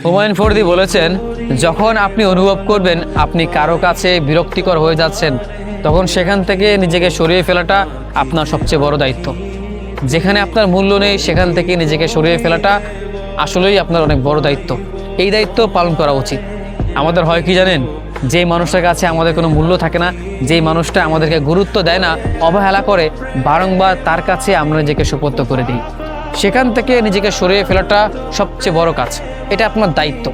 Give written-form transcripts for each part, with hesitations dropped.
হুমায়ুন ফরদি বলেছেন, যখন আপনি অনুভব করবেন আপনি কারো কাছে বিরক্তিকর হয়ে যাচ্ছেন, তখন সেখান থেকে নিজেকে সরিয়ে ফেলাটা আপনার সবচেয়ে বড় দায়িত্ব। যেখানে আপনার মূল্য নেই সেখান থেকে নিজেকে সরিয়ে ফেলাটা আসলেই আপনার অনেক বড় দায়িত্ব। এই দায়িত্ব পালন করা উচিত। আমাদের হয় কি জানেন, যেই মানুষটার কাছে আমাদের কোনো মূল্য থাকে না, যেই মানুষটা আমাদেরকে গুরুত্ব দেয় না, অবহেলা করে, বারংবার তার কাছে আমরা নিজেকে সুপর্দ করে দিই। সেখান থেকে নিজেকে সরিয়ে ফেলাটা সবচেয়ে বড় কাজ। এটা আপনার দায়িত্ব।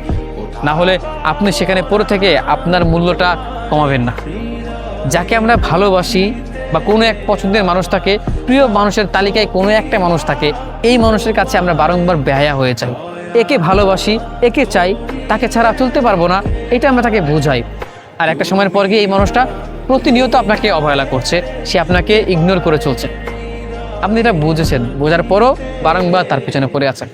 না হলে আপনি সেখানে পড়ে থেকে আপনার মূল্যটা কমাবেন না। যাকে আমরা ভালোবাসি বা কোনো এক পছন্দের মানুষ থাকে, প্রিয় মানুষের তালিকায় কোনো একটা মানুষ থাকে, এই মানুষের কাছে আমরা বারংবার বেহায়া হয়ে যাই। একে ভালোবাসি, একে চাই, তাকে ছাড়া চলতে পারবো না, এটা আমরা তাকে বোঝাই। আর একটা সময়ের পর গিয়ে এই মানুষটা প্রতিনিয়ত আপনাকে অবহেলা করছে, সে আপনাকে ইগনোর করে চলছে। আপনি এটা বুঝেছেন, বোঝার পরও বারংবার তার পিছনে পড়ে আছেন।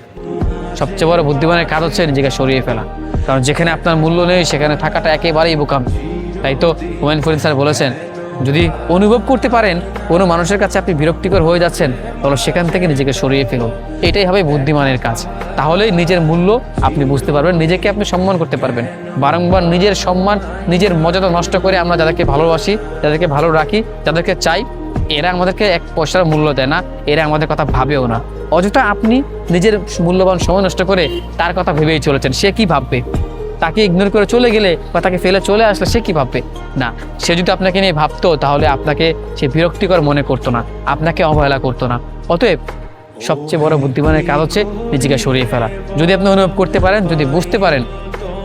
সবচেয়ে বড় বুদ্ধিমানের কাজ হচ্ছে নিজেকে সরিয়ে ফেলা। কারণ যেখানে আপনার মূল্য নেই সেখানে থাকাটা একেবারেই বোকামি। তাই তো হুমায়ুন ফরিদ স্যার বলেছেন, যদি অনুভব করতে পারেন কোনো মানুষের কাছে আপনি বিরক্তিকর হয়ে যাচ্ছেন, তাহলে সেখান থেকে নিজেকে সরিয়ে ফেলুন। এটাই হবে বুদ্ধিমানের কাজ। তাহলেই নিজের মূল্য আপনি বুঝতে পারবেন, নিজেকে আপনি সম্মান করতে পারবেন। বারংবার নিজের সম্মান, নিজের মর্যাদা নষ্ট করে আমরা যাদেরকে ভালোবাসি, যাদেরকে ভালো রাখি, যাদেরকে চাই, এরা আমাদেরকে এক পয়সার মূল্য দেয় না, এরা আমাদের কথা ভাবেও না। অযথা আপনি নিজের মূল্যবান সময় নষ্ট করে তার কথা ভেবেই চলেছেন। সে কি ভাববে? তাকে ইগনোর করে চলে গেলে বা তাকে ফেলে চলে আসলে সে কি ভাববে? না, সে যদি আপনাকে নিয়ে ভাবতো তাহলে আপনাকে সে বিরক্তিকর মনে করতো না, আপনাকে অবহেলা করতো না। অতএব সবচেয়ে বড় বুদ্ধিমানের কাজ হচ্ছে নিজেকে সরিয়ে ফেলা। যদি আপনি অনুভব করতে পারেন, যদি বুঝতে পারেন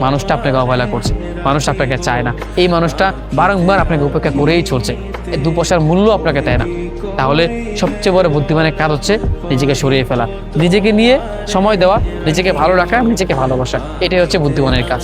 মানুষটা আপনাকে অবহেলা করছে, মানুষ আপনাকে চায় না, এই মানুষটা বারংবার আপনাকে উপেক্ষা করেই চলছে, এই দু পয়সার মূল্য আপনাকে দেয় না, তাহলে সবচেয়ে বড় বুদ্ধিমানের কাজ হচ্ছে নিজেকে সরিয়ে ফেলা, নিজেকে নিয়ে সময় দেওয়া, নিজেকে ভালো রাখা, নিজেকে ভালোবাসা। এটাই হচ্ছে বুদ্ধিমানের কাজ।